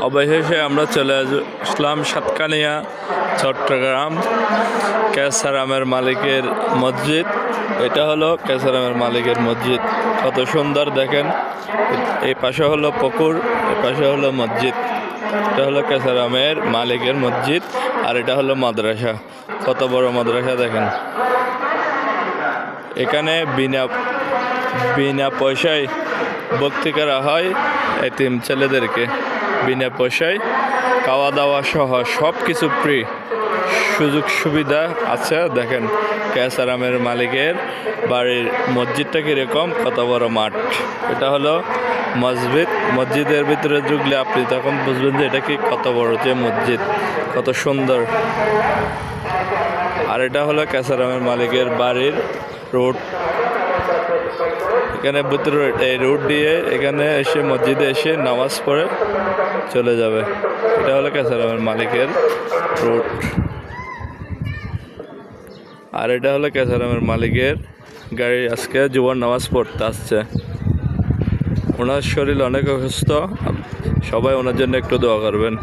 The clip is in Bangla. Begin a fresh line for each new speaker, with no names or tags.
অবশেষে আমরা চলে আসলাম সাতকানিয়া চট্টগ্রাম কেসারামের মালিকের মসজিদ। এটা হলো কেসারামের মালিকের মসজিদ, কত সুন্দর দেখেন। এই পাশে হলো পুকুর, এই পাশে হলো মসজিদ। এটা হলো কেসারামের মালিকের মসজিদ, আর এটা হলো মাদ্রাসা। কত বড় মাদ্রাসা দেখেন। এখানে বিনা পয়সায় ভর্তি করা হয় এতিম ছেলেদেরকে। বিনা পয়সায় খাওয়া দাওয়া সহ সব কিছু ফ্রি, সুযোগ সুবিধা আছে। দেখেন কেসারামের মালিকের বাড়ির মসজিদটা কীরকম, কত বড় মাঠ। এটা হলো মসজিদ। মসজিদের ভিতরে ঢুকলে আপনি তখন বুঝবেন যে এটা কি কত বড় যে মসজিদ, কত সুন্দর। আর এটা হলো কেসারামের মালিকের বাড়ির রোড। এখানে ভিতরে এই রোড দিয়ে এখানে এসে মসজিদে এসে নামাজ পড়ে চলে যাবে। এটা হলো কেসারামের মালিকের রোড। আর এটা হলো কেসারামের মালিকের গাড়ি। আজকে জুমার নামাজ পড়তে আসছে। ওনার শরীর অনেক অসুস্থ, সবাই ওনার জন্য একটু দোয়া করবেন।